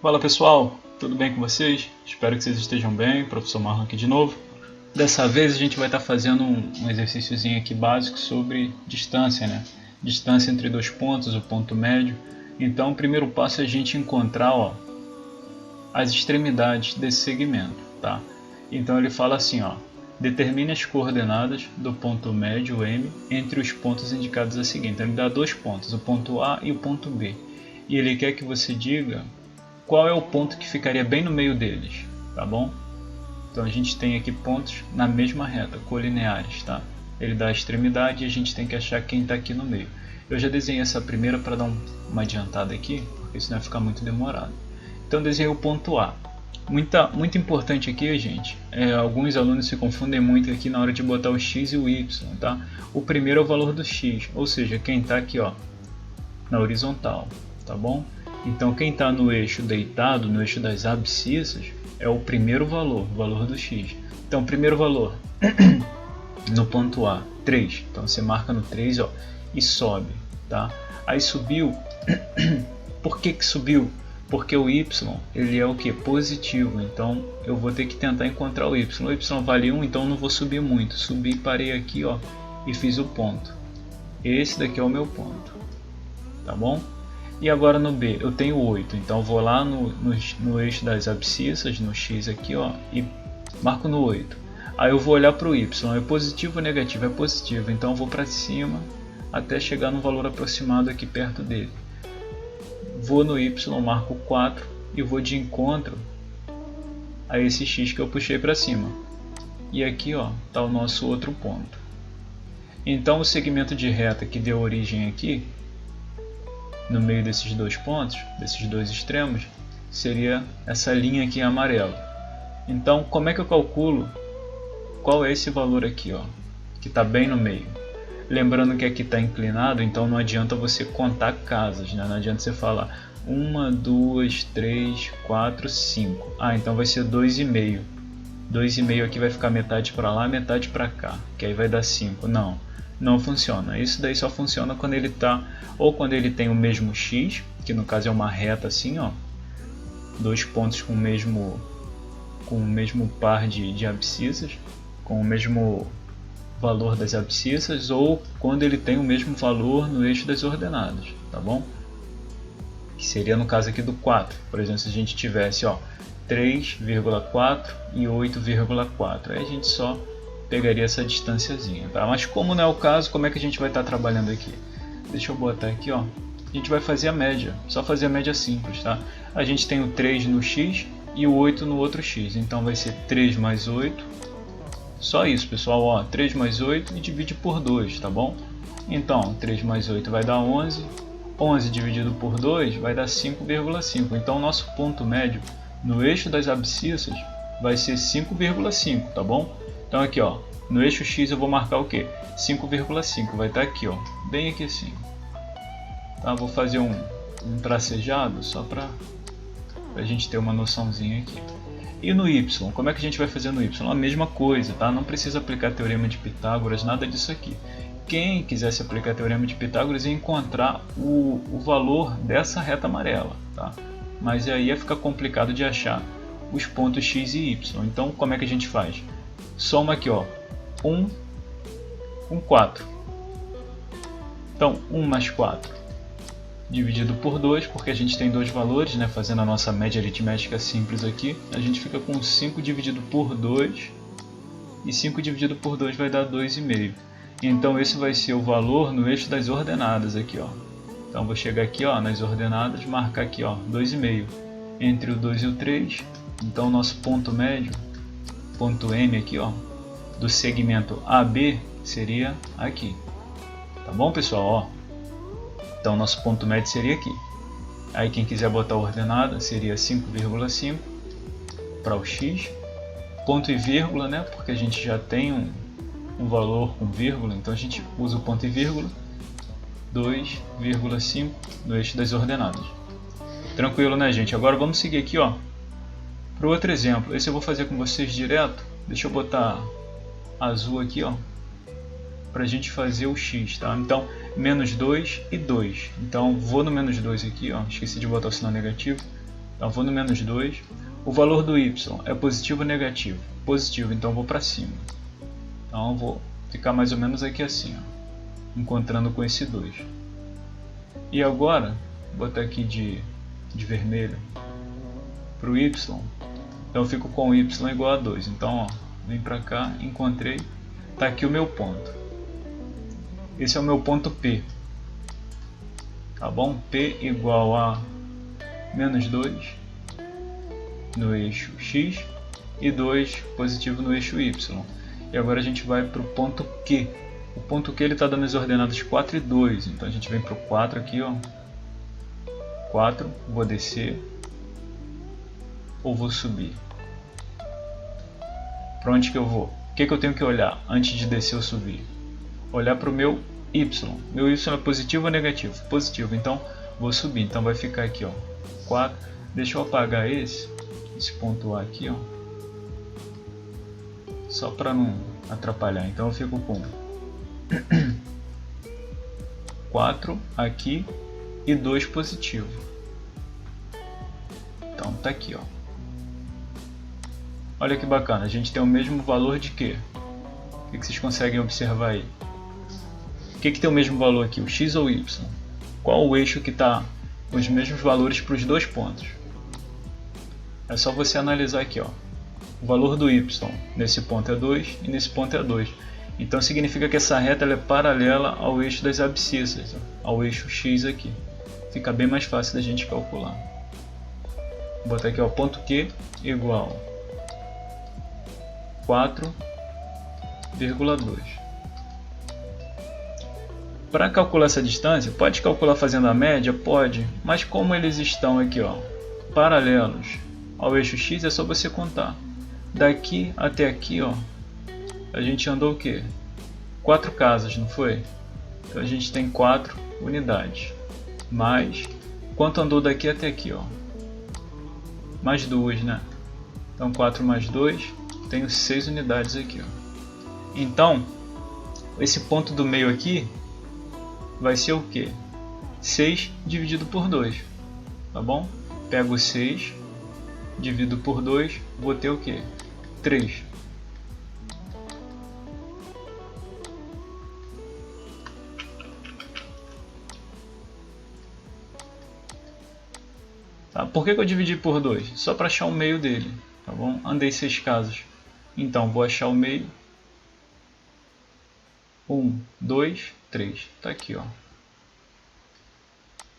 Fala pessoal, tudo bem com vocês? Espero que vocês estejam bem, professor Marlon aqui de novo. Dessa vez a gente vai estar fazendo um exercíciozinho aqui básico sobre distância, né? Distância entre dois pontos, o ponto médio. Então o primeiro passo é a gente encontrar as extremidades desse segmento, tá? Então ele fala assim, determine as coordenadas do ponto médio M entre os pontos indicados a seguir. Então ele dá dois pontos, o ponto A e o ponto B. E ele quer que você diga qual é o ponto que ficaria bem no meio deles, tá bom? Então a gente tem aqui pontos na mesma reta, colineares, tá? Ele dá a extremidade e a gente tem que achar quem está aqui no meio. Eu já desenhei essa primeira para dar uma adiantada aqui, porque senão vai ficar muito demorado. Então desenhei o ponto A. Muito importante aqui, gente, alguns alunos se confundem muito aqui na hora de botar o x e o y, tá? O primeiro é o valor do x, ou seja, quem está aqui na horizontal, tá bom? Então quem está no eixo deitado, no eixo das abscissas, é o primeiro valor, o valor do x. Então primeiro valor, no ponto A, 3. Então você marca no 3 e sobe, tá? Aí subiu, por que subiu? Porque o y ele é o que? Positivo, então eu vou ter que tentar encontrar o y. O y vale 1, então não vou subir muito. Subi, parei aqui e fiz o ponto. Esse daqui é o meu ponto, tá bom? E agora no B eu tenho 8, então eu vou lá no eixo das abscissas, no x aqui, e marco no 8. Aí eu vou olhar para o y, é positivo ou negativo? É positivo, então eu vou para cima até chegar no valor aproximado aqui perto dele. Vou no y, marco 4 e vou de encontro a esse x que eu puxei para cima. E aqui está o nosso outro ponto. Então o segmento de reta que deu origem aqui, no meio desses dois pontos, desses dois extremos, seria essa linha aqui em amarelo. Então, como é que eu calculo qual é esse valor aqui, que está bem no meio? Lembrando que aqui está inclinado, então não adianta você contar casas, né? Não adianta você falar 1, 2, 3, 4, 5. Então vai ser 2,5. 2,5 aqui vai ficar metade para lá, metade para cá, que aí vai dar 5. Não funciona. Isso daí só funciona quando ele tá, ou quando ele tem o mesmo x, que no caso é uma reta assim, dois pontos com o mesmo par de abscissas, com o mesmo valor das abscissas, ou quando ele tem o mesmo valor no eixo das ordenadas, tá bom? Que seria no caso aqui do 4. Por exemplo, se a gente tivesse 3,4 e 8,4, aí a gente só pegaria essa distânciazinha, tá? Mas como não é o caso, como é que a gente vai estar trabalhando aqui? Deixa eu botar aqui, a gente vai fazer a média, só fazer a média simples, tá? A gente tem o 3 no x e o 8 no outro x, então vai ser 3 mais 8, só isso pessoal, 3 mais 8 e divide por 2, tá bom? Então 3 mais 8 vai dar 11, 11 dividido por 2 vai dar 5,5, então o nosso ponto médio no eixo das abscissas vai ser 5,5, tá bom? Então aqui no eixo x eu vou marcar o que? 5,5, vai estar aqui bem aqui assim, tá? Vou fazer um tracejado só para a gente ter uma noçãozinha aqui. E no y, como é que a gente vai fazer no y? A mesma coisa, tá? Não precisa aplicar teorema de Pitágoras, nada disso aqui. Quem quisesse aplicar teorema de Pitágoras ia encontrar o valor dessa reta amarela, tá? Mas aí ia ficar complicado de achar os pontos x e y. Então como é que a gente faz? Soma aqui 1 com 4. Então 1 mais 4 dividido por 2, porque a gente tem dois valores, né? Fazendo a nossa média aritmética simples aqui, a gente fica com 5 dividido por 2, e 5 dividido por 2 vai dar 2,5. Então esse vai ser o valor no eixo das ordenadas aqui, Então vou chegar aqui, nas ordenadas, marcar aqui, 2,5 entre o 2 e o 3. Então nosso ponto médio, ponto M aqui, do segmento AB seria aqui. Tá bom, pessoal? Então nosso ponto médio seria aqui. Aí quem quiser botar a ordenada seria 5,5 para o x. Ponto e vírgula, né? Porque a gente já tem um valor com vírgula, então a gente usa o ponto e vírgula. 2,5 no eixo das ordenadas. Tranquilo, né, gente? Agora vamos seguir aqui, para o outro exemplo. Esse eu vou fazer com vocês direto. Deixa eu botar azul aqui, para a gente fazer o x, tá? Então, menos 2 e 2. Então, vou no menos 2 aqui, esqueci de botar o sinal negativo. Então vou no menos 2. O valor do y é positivo ou negativo? Positivo, então vou para cima. Então vou ficar mais ou menos aqui assim, ó, encontrando com esse 2. E agora, vou botar aqui de vermelho para o y. Então eu fico com y igual a 2. Então, ó, vem para cá, encontrei. Está aqui o meu ponto. Esse é o meu ponto P. Tá bom? P igual a menos 2 no eixo X e 2 positivo no eixo Y. E agora a gente vai para o ponto Q. O ponto Q está dando as ordenadas 4 e 2. Então a gente vem para o 4 aqui, ó. 4, vou descer ou vou subir? Para onde que eu vou? O que eu tenho que olhar antes de descer ou subir? Olhar para o meu Y. Meu Y é positivo ou negativo? Positivo, então vou subir. Então vai ficar aqui, ó, 4. Deixa eu apagar esse ponto A aqui, ó, só para não atrapalhar. Então eu fico com 4 aqui e 2 positivo. Então tá aqui, ó. Olha que bacana, a gente tem o mesmo valor de quê? O que vocês conseguem observar aí? O que tem o mesmo valor aqui, o x ou o y? Qual o eixo que está com os mesmos valores para os dois pontos? É só você analisar aqui, ó. O valor do y nesse ponto é 2 e nesse ponto é 2. Então significa que essa reta ela é paralela ao eixo das abscissas, ó, ao eixo x aqui. Fica bem mais fácil da gente calcular. Vou botar aqui, ó, ponto Q igual 4,2. Para calcular essa distância, pode calcular fazendo a média? Pode, mas como eles estão aqui, ó, paralelos ao eixo x, é só você contar. Daqui até aqui, ó, a gente andou o quê? 4 casas, não foi? Então a gente tem 4 unidades. Mais, quanto andou daqui até aqui, ó? Mais 2, né? Então 4 mais 2, tenho 6 unidades aqui, ó. Então, esse ponto do meio aqui vai ser o quê? 6 dividido por 2, tá bom? Pego 6, divido por 2, vou ter o quê? 3. Tá? Por que eu dividi por 2? Só para achar o meio dele, tá bom? Andei 6 casas. Então, vou achar o meio. 1, 2, 3. Tá aqui, ó.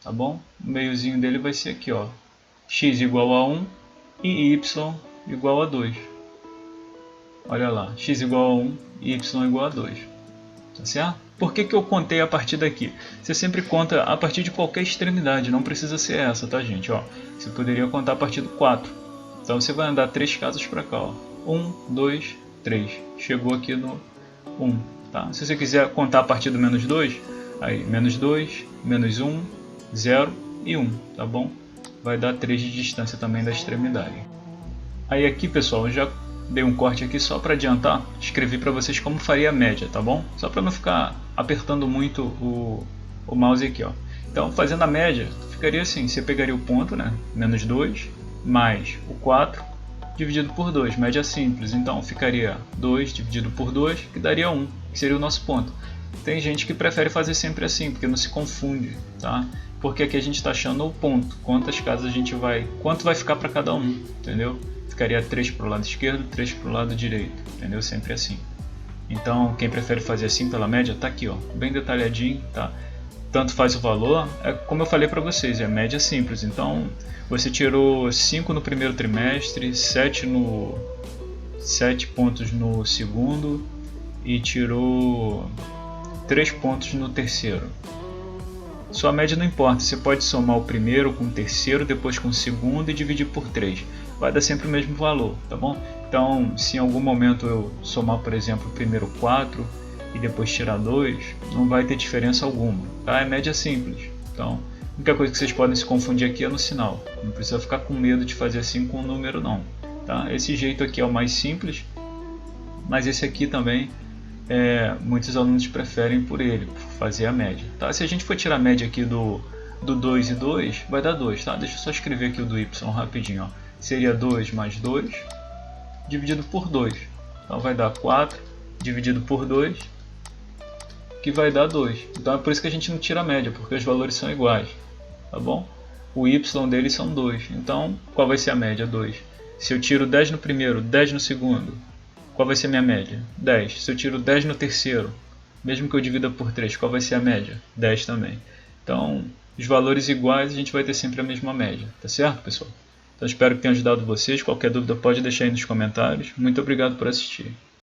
Tá bom? O meiozinho dele vai ser aqui, ó. X igual a 1 e Y igual a 2. Olha lá. X igual a 1 e Y igual a 2. Tá certo? Por que eu contei a partir daqui? Você sempre conta a partir de qualquer extremidade. Não precisa ser essa, tá, gente? Ó, você poderia contar a partir do 4. Então você vai andar 3 casas para cá, ó. 1, 2, 3. Chegou aqui no 1. Tá? Se você quiser contar a partir do menos 2, aí menos 2, menos 1, 0 e 1, tá bom? Vai dar 3 de distância também da extremidade. Aí aqui, pessoal, eu já dei um corte aqui só para adiantar, escrevi para vocês como faria a média, tá bom? Só para não ficar apertando muito o mouse aqui, ó. Então, fazendo a média, ficaria assim, você pegaria o ponto, né? Menos 2, mais o 4, dividido por 2, média simples. Então, ficaria 2 dividido por 2, que daria 1, que seria o nosso ponto. Tem gente que prefere fazer sempre assim, porque não se confunde, tá? Porque aqui a gente está achando o ponto, quantas casas a gente vai, quanto vai ficar para cada um, entendeu? Ficaria 3 para o lado esquerdo, 3 para o lado direito, entendeu? Sempre assim. Então, quem prefere fazer assim pela média, tá aqui, ó, bem detalhadinho, tá? Tanto faz o valor, é como eu falei para vocês, é média simples. Então, você tirou 5 no primeiro trimestre, 7 pontos no segundo e tirou 3 pontos no terceiro. Sua média não importa, você pode somar o primeiro com o terceiro, depois com o segundo e dividir por 3. Vai dar sempre o mesmo valor, tá bom? Então, se em algum momento eu somar, por exemplo, primeiro 4 e depois tirar 2, não vai ter diferença alguma, tá? É média simples. Então, a única coisa que vocês podem se confundir aqui é no sinal. Não precisa ficar com medo de fazer assim com o número, não. Tá? Esse jeito aqui é o mais simples, mas esse aqui também muitos alunos preferem por ele, por fazer a média. Tá? Se a gente for tirar a média aqui do do 2 e 2 vai dar 2, tá? Deixa eu só escrever aqui o do y rapidinho, ó. Seria 2 mais 2 dividido por 2. Então vai dar 4 dividido por 2, que vai dar 2. Então é por isso que a gente não tira a média, porque os valores são iguais, tá bom? O y deles são 2, então qual vai ser a média? 2. Se eu tiro 10 no primeiro, 10 no segundo, qual vai ser a minha média? 10. Se eu tiro 10 no terceiro, mesmo que eu divida por 3, qual vai ser a média? 10 também. Então, os valores iguais a gente vai ter sempre a mesma média, tá certo, pessoal? Então espero que tenha ajudado vocês. Qualquer dúvida pode deixar aí nos comentários. Muito obrigado por assistir.